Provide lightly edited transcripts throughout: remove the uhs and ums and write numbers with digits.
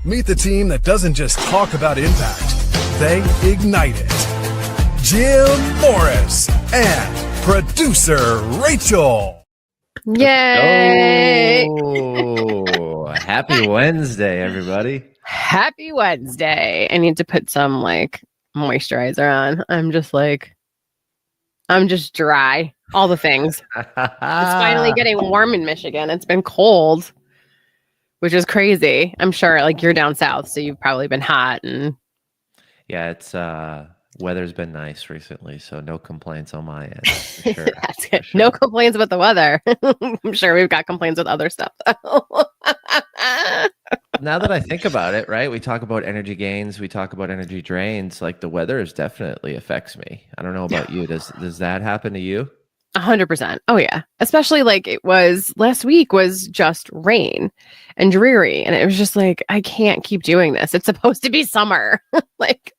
Meet the team that doesn't just talk about impact, they ignite it. Jim Morris and producer Rachel. Yay! Oh, happy Wednesday, everybody. Happy Wednesday. I need to put some moisturizer on. I'm just dry. All the things. It's finally getting warm in Michigan. It's been cold, which is crazy. I'm sure you're down south, so you've probably been hot and yeah, it's weather's been nice recently, so no complaints on my end. For sure. That's good. Sure. No complaints about the weather. I'm sure we've got complaints with other stuff though. Now that I think about it, right? We talk about energy gains, we talk about energy drains. Like the weather definitely affects me. I don't know about you. Does that happen to you? 100%. Oh yeah. Especially it was last week was just rain and dreary. And it was just I can't keep doing this. It's supposed to be summer.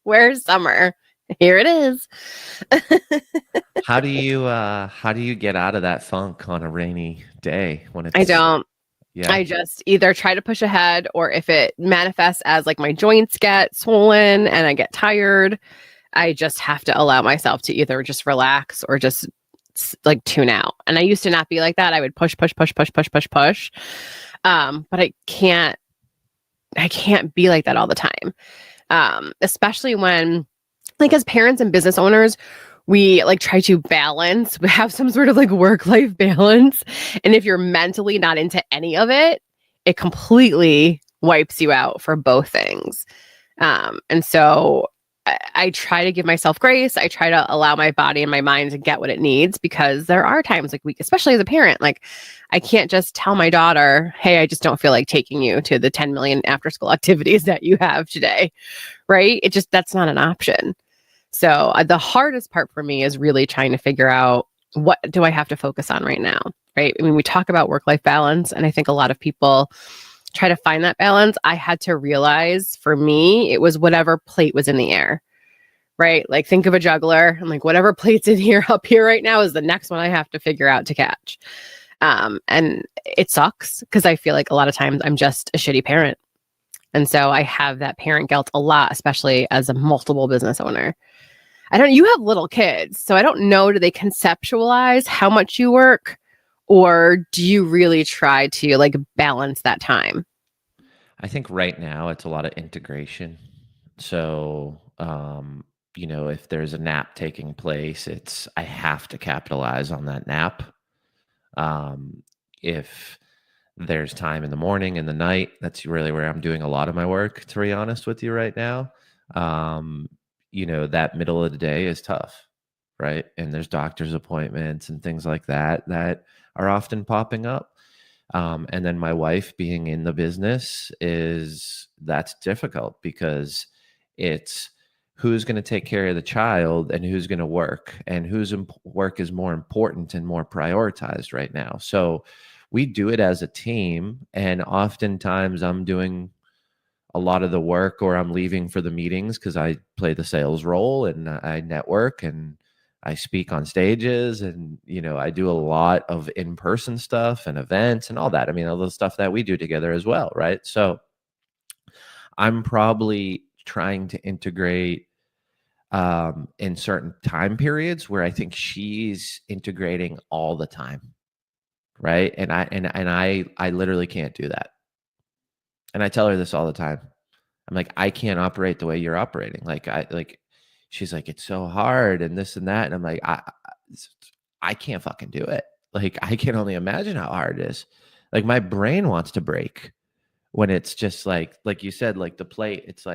Where's summer? Here it is. How do you get out of that funk on a rainy day when it's I don't. Yeah. I just either try to push ahead, or if it manifests as my joints get swollen and I get tired, I just have to allow myself to either just relax or just tune out. And I used to not be like that. I would push. But I can't be like that all the time. Especially when as parents and business owners, we try to balance, we have some sort of work-life balance. And if you're mentally not into any of it, it completely wipes you out for both things. And so I try to give myself grace. I try to allow my body and my mind to get what it needs, because there are times especially as a parent, I can't just tell my daughter, hey, I just don't feel like taking you to the 10 million after school activities that you have today. Right? That's not an option. So the hardest part for me is really trying to figure out, what do I have to focus on right now? Right? I mean, we talk about work-life balance, and I think a lot of people try to find that balance. I had to realize, for me, it was whatever plate was in the air, right? Think of a juggler, and whatever plate's in here, up here right now, is the next one I have to figure out to catch. And it sucks, because I feel a lot of times I'm just a shitty parent. And so I have that parent guilt a lot, especially as a multiple business owner. You have little kids, so I don't know, do they conceptualize how much you work, or do you really try to balance that time? I think right now it's a lot of integration. So, if there's a nap taking place, I have to capitalize on that nap. If there's time in the morning and the night, that's really where I'm doing a lot of my work, to be honest with you right now. That middle of the day is tough, right? And there's doctor's appointments and things like that are often popping up. And then my wife being in the business that's difficult, because it's who's going to take care of the child and who's going to work, and whose work is more important and more prioritized right now. So we do it as a team, and oftentimes I'm doing a lot of the work, or I'm leaving for the meetings, because I play the sales role and I network and I speak on stages, and I do a lot of in-person stuff and events and all that. I mean, all the stuff that we do together as well, right? So I'm probably trying to integrate in certain time periods where I think she's integrating all the time, right? And I literally can't do that. And I tell her this all the time. I'm I can't operate the way you're operating. She's it's so hard and this and that. And I'm I can't fucking do it. I can only imagine how hard it is. My brain wants to break when it's just like you said, the plate, it's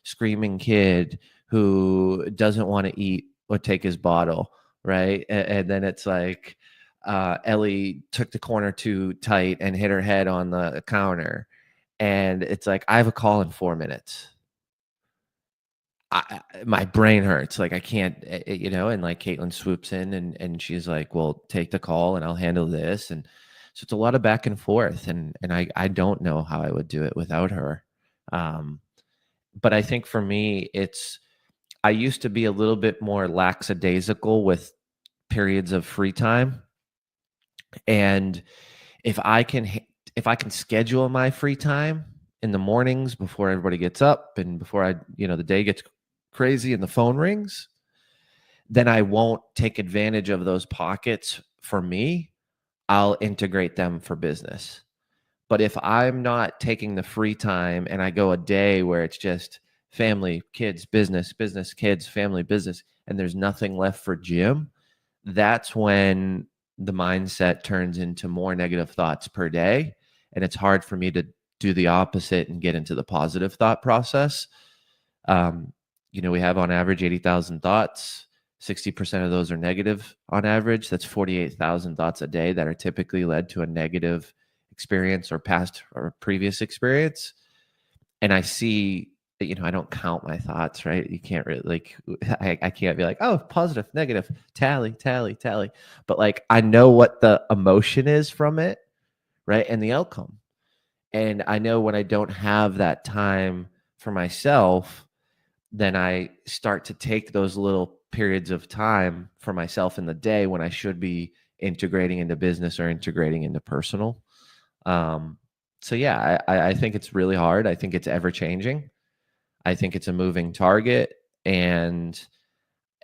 screaming kid who doesn't want to eat or take his bottle, right? And then it's Ellie took the corner too tight and hit her head on the counter. And it's I have a call in 4 minutes. My brain hurts. I can't, and Caitlin swoops in and she's well, take the call and I'll handle this. And so it's a lot of back and forth. And I don't know how I would do it without her. But I think for me, I used to be a little bit more lackadaisical with periods of free time. And if I can schedule my free time in the mornings before everybody gets up and before the day gets crazy and the phone rings, then I won't take advantage of those pockets for me. I'll integrate them for business. But if I'm not taking the free time and I go a day where it's just family, kids, business, business, kids, family, business, and there's nothing left for gym, that's when the mindset turns into more negative thoughts per day. And it's hard for me to do the opposite and get into the positive thought process. We have on average 80,000 thoughts. 60% of those are negative on average. That's 48,000 thoughts a day that are typically led to a negative experience or past or previous experience. And I see that, I don't count my thoughts, right? You can't really I can't be like, oh, positive, negative, tally. But I know what the emotion is from it, right? And the outcome. And I know when I don't have that time for myself, then I start to take those little periods of time for myself in the day when I should be integrating into business or integrating into personal. So yeah, I think it's really hard. I think it's ever changing. I think it's a moving target. And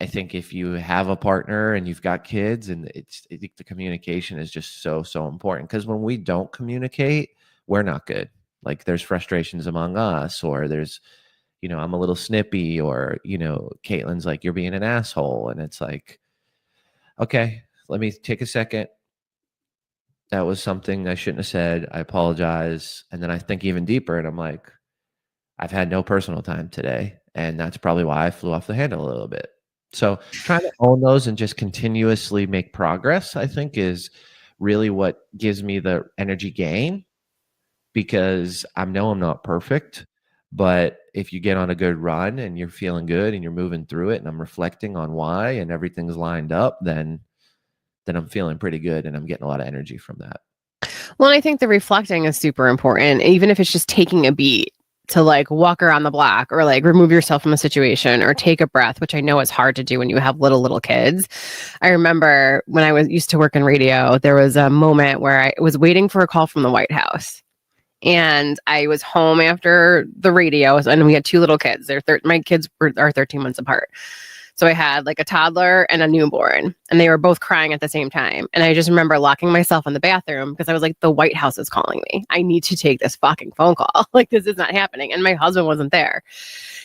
I think if you have a partner and you've got kids, and I think the communication is just so important, because when we don't communicate, we're not good. There's frustrations among us, or there's, I'm a little snippy, or, Caitlin's like, you're being an asshole. And it's like, okay, let me take a second. That was something I shouldn't have said. I apologize. And then I think even deeper, and I'm like, I've had no personal time today. And that's probably why I flew off the handle a little bit. So trying to own those and just continuously make progress, I think, is really what gives me the energy gain, because I know I'm not perfect. But if you get on a good run and you're feeling good and you're moving through it, and I'm reflecting on why and everything's lined up, then I'm feeling pretty good and I'm getting a lot of energy from that. Well, and I think the reflecting is super important, even if it's just taking a beat to walk around the block, or remove yourself from a situation, or take a breath, which I know is hard to do when you have little kids. I remember when I used to work in radio, there was a moment where I was waiting for a call from the White House. And I was home after the radio, and we had 2 little kids. My kids are 13 months apart. So I had a toddler and a newborn, and they were both crying at the same time. And I just remember locking myself in the bathroom because I was like, the White House is calling me. I need to take this fucking phone call. This is not happening. And my husband wasn't there.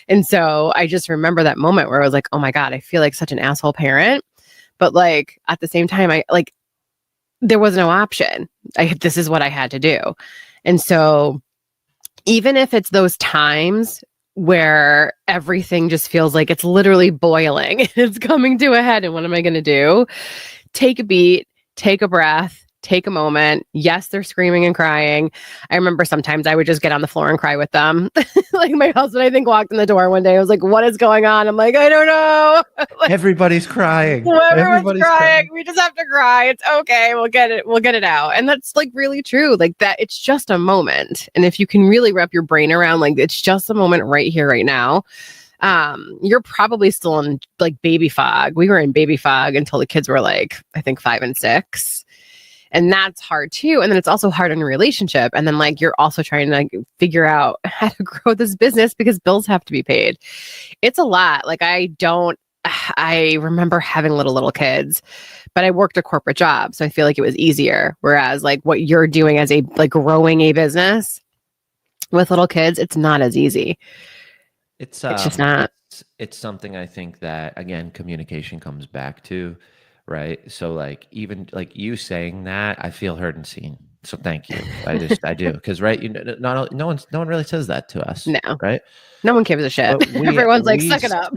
And so I just remember that moment where I was like, oh my God, I feel like such an asshole parent. But at the same time, there was no option. This is what I had to do. And so even if it's those times where everything just feels like it's literally boiling, it's coming to a head, and what am I going to do? Take a beat, take a breath, take a moment. Yes, they're screaming and crying. I remember sometimes I would just get on the floor and cry with them. My husband, I think, walked in the door one day. I was like, what is going on? I'm like, I don't know. Everybody's crying. Everyone's crying. We just have to cry. It's okay. We'll get it out. And that's really true. That it's just a moment. And if you can really wrap your brain around, it's just a moment right here, right now. You're probably still in baby fog. We were in baby fog until the kids were I think 5 and 6. And that's hard too. And then it's also hard in a relationship. And then you're also trying to figure out how to grow this business because bills have to be paid. It's a lot. I remember having little kids, but I worked a corporate job. So I feel like it was easier. Whereas what you're doing as a growing a business with little kids, it's not as easy. It's just not. It's something I think that, again, communication comes back to. Right. So even you saying that, I feel heard and seen. So thank you. I do. Because, right. No one really says that to us. No. Right. No one gives a shit. Everyone's suck it up.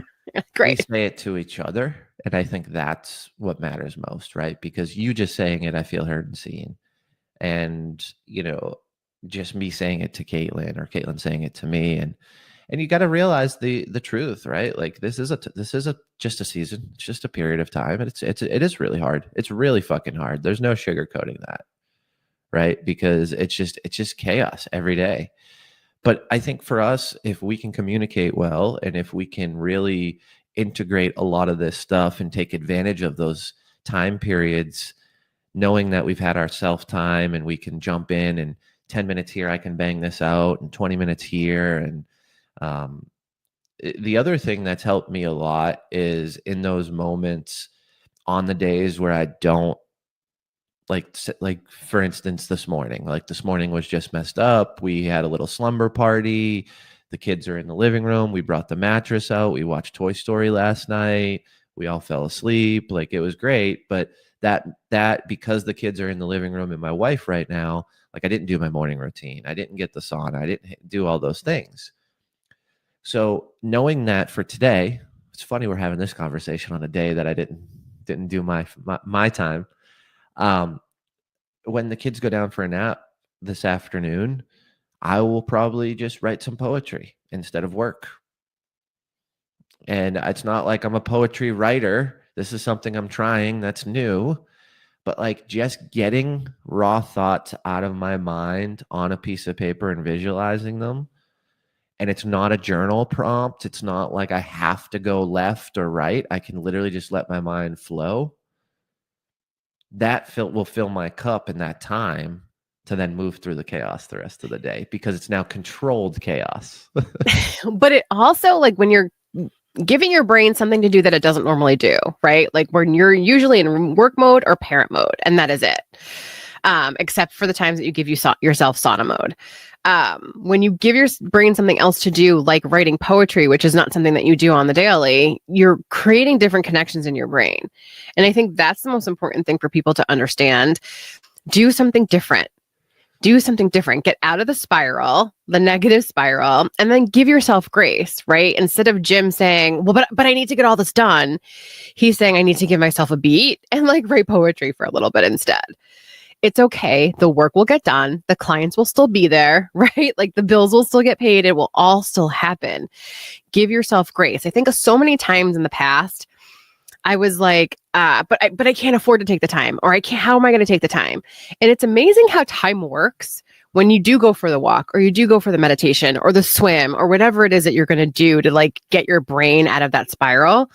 Great. We say it to each other. And I think that's what matters most. Right. Because you just saying it, I feel heard and seen. And, just me saying it to Caitlin, or Caitlin saying it to me. And you got to realize the truth, right? This is just a season. It's just a period of time. And it is really hard. It's really fucking hard. There's no sugarcoating that, right? Because it's just chaos every day. But I think for us, if we can communicate well, and if we can really integrate a lot of this stuff and take advantage of those time periods, knowing that we've had our self time and we can jump in and 10 minutes here, I can bang this out, and 20 minutes here. And the other thing that's helped me a lot is in those moments on the days where I don't like for instance, this morning was just messed up. We had a little slumber party. The kids are in the living room. We brought the mattress out. We watched Toy Story last night. We all fell asleep. Like, it was great. But that because the kids are in the living room and my wife right now, like, I didn't do my morning routine. I didn't get the sauna. I didn't do all those things. So knowing that for today, it's funny we're having this conversation on a day that I didn't do my time. When the kids go down for a nap this afternoon, I will probably just write some poetry instead of work. And it's not like I'm a poetry writer. This is something I'm trying that's new. But like, just getting raw thoughts out of my mind on a piece of paper and visualizing them. And it's not a journal prompt. It's not like I have to go left or right. I can literally just let my mind flow. That will fill my cup in that time to then move through the chaos the rest of the day, because it's now controlled chaos. But it also, like, when you're giving your brain something to do that it doesn't normally do, right? Like, when you're usually in work mode or parent mode, and that is it. Except for the times that you give yourself sauna mode. When you give your brain something else to do, like writing poetry, which is not something that you do on the daily, you're creating different connections in your brain. And I think that's the most important thing for people to understand. Do something different. Do something different. Get out of the spiral, the negative spiral, and then give yourself grace, right? Instead of Jim saying, well, but I need to get all this done, he's saying, I need to give myself a beat and like write poetry for a little bit instead. It's okay. The work will get done. The clients will still be there, right? Like, the bills will still get paid. It will all still happen. Give yourself grace. I think so many times in the past, I was like, but I can't afford to take the time, or how am I going to take the time? And it's amazing how time works when you do go for the walk, or you do go for the meditation or the swim, or whatever it is that you're going to do to like get your brain out of that spiral.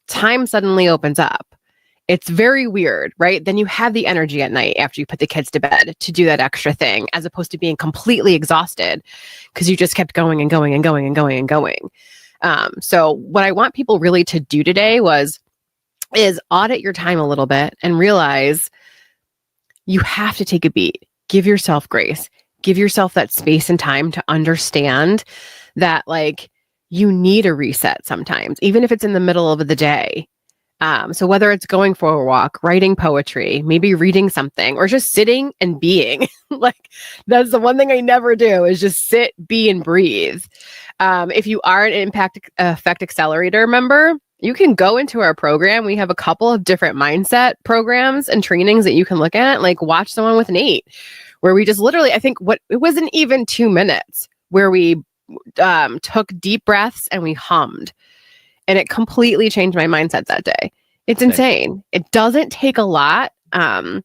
Time suddenly opens up. It's very weird, right? Then you have the energy at night after you put the kids to bed to do that extra thing, as opposed to being completely exhausted because you just kept going and going and going and going and going. So what I want people really to do today is audit your time a little bit and realize you have to take a beat. Give yourself grace. Give yourself that space and time to understand that, like, you need a reset sometimes, even if it's in the middle of the day. So whether it's going for a walk, writing poetry, maybe reading something, or just sitting and being, like, that's the one thing I never do, is just sit, be, and breathe. If you are an Impact Effect Accelerator member, you can go into our program. We have a couple of different mindset programs and trainings that you can look at, like watch the one with Nate, where we just literally, I think it wasn't even 2 minutes, where we took deep breaths and we hummed. And it completely changed my mindset that day. It's insane. It doesn't take a lot. And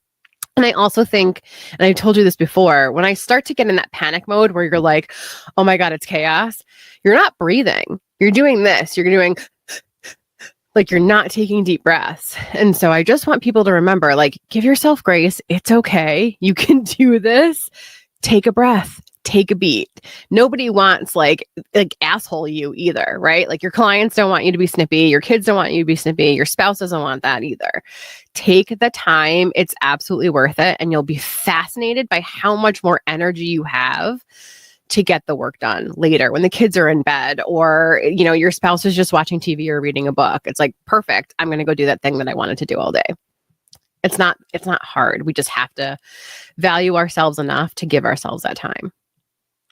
I also think, and I told you this before, when I start to get in that panic mode where you're like, oh my God, it's chaos, you're not breathing. You're doing this. You're doing, like, you're not taking deep breaths. And so I just want people to remember, like, give yourself grace. It's okay. You can do this. Take a breath. Take a beat. Nobody wants like asshole you either, right? Like, your clients don't want you to be snippy. Your kids don't want you to be snippy. Your spouse doesn't want that either. Take the time. It's absolutely worth it. And you'll be fascinated by how much more energy you have to get the work done later when the kids are in bed, or, you know, your spouse is just watching TV or reading a book. It's like, perfect. I'm going to go do that thing that I wanted to do all day. It's not hard. We just have to value ourselves enough to give ourselves that time.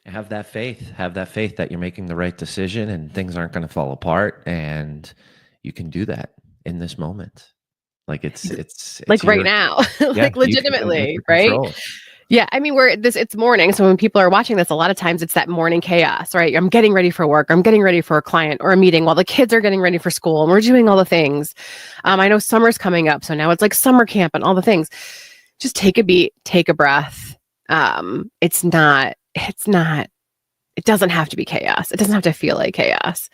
Have that faith that you're making the right decision and things aren't going to fall apart, and you can do that in this moment. Like, it's like right now, like legitimately, right? Yeah. I mean, it's morning. So when people are watching this, a lot of times it's that morning chaos, right? I'm getting ready for work. I'm getting ready for a client or a meeting while the kids are getting ready for school, and we're doing all the things. I know summer's coming up. So now it's like summer camp and all the things. Just take a beat, take a breath. It's not it doesn't have to be chaos. It doesn't have to feel like chaos.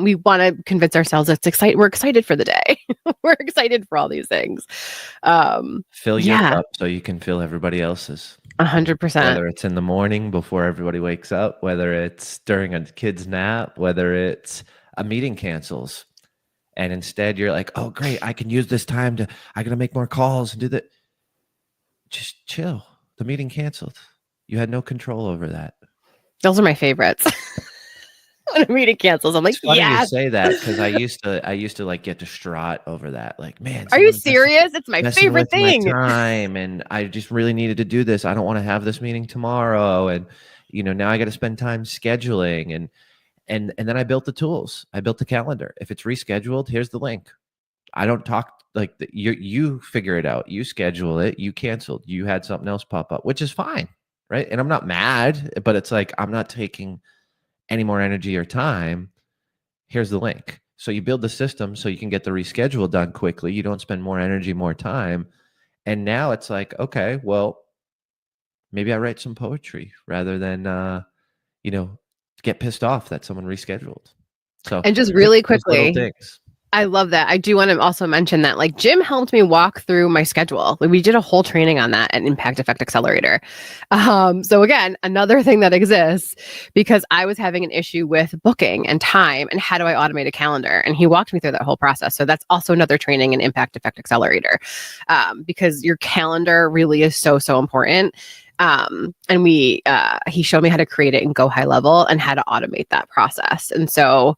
We want to convince ourselves it's exciting. We're excited for the day. We're excited for all these things. Fill your cup so you can fill everybody else's. 100%. Whether it's in the morning before everybody wakes up, whether it's during a kid's nap, whether it's a meeting cancels, and instead you're like, oh, great, I can use this time I gotta make more calls and do that. Just chill. The meeting canceled. You had no control over that. Those are my favorites. When a meeting cancels, I'm like, it's funny yes. you say that, because I used to like get distraught over that. Like, man, are you serious? It's my favorite thing. My time, and I just really needed to do this. I don't want to have this meeting tomorrow, and now I got to spend time scheduling, and then I built the tools. I built the calendar. If it's rescheduled, here's the link. I don't talk like you figure it out. You schedule it. You canceled. You had something else pop up, which is fine, right? And I'm not mad, but it's like I'm not taking any more energy or time. Here's the link. So you build the system so you can get the reschedule done quickly. You don't spend more energy, more time. And now it's like, okay, well, maybe I write some poetry rather than, get pissed off that someone rescheduled. So, and just really quickly, things. I love that. I do want to also mention that like Jim helped me walk through my schedule. Like we did a whole training on that at Impact Effect Accelerator. So again, another thing that exists because I was having an issue with booking and time and how do I automate a calendar? And he walked me through that whole process. So that's also another training in Impact Effect Accelerator because your calendar really is so, so important. And he showed me how to create it and go high level and how to automate that process. And so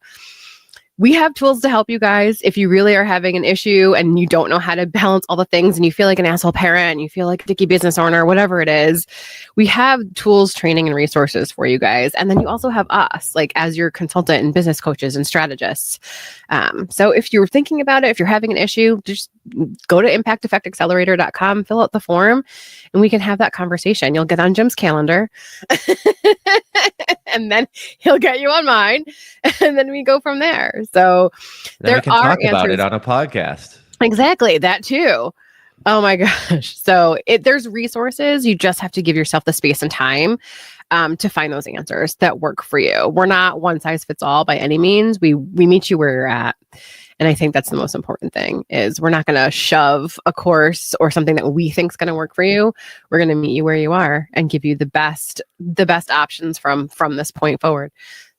we have tools to help you guys. If you really are having an issue and you don't know how to balance all the things and you feel like an asshole parent and you feel like a dicky business owner, whatever it is, we have tools, training, and resources for you guys. And then you also have us, like as your consultant and business coaches and strategists. So if you're thinking about it, if you're having an issue, just go to impacteffectaccelerator.com, fill out the form, and we can have that conversation. You'll get on Jim's calendar and then he'll get you on mine and then we go from there. So then we can talk answers about it on a podcast. Exactly, that too. Oh my gosh. So there's resources. You just have to give yourself the space and time to find those answers that work for you. We're not one size fits all by any means. We meet you where you're at. And I think that's the most important thing is we're not going to shove a course or something that we think is going to work for you. We're going to meet you where you are and give you the best options from this point forward.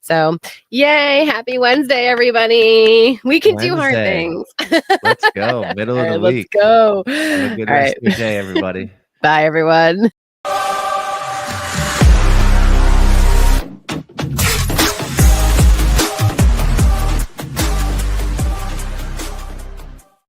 So yay, happy Wednesday, everybody. We can do hard things. Let's go. Middle of the week. Let's go. Have a good rest of your day, everybody. Bye, everyone.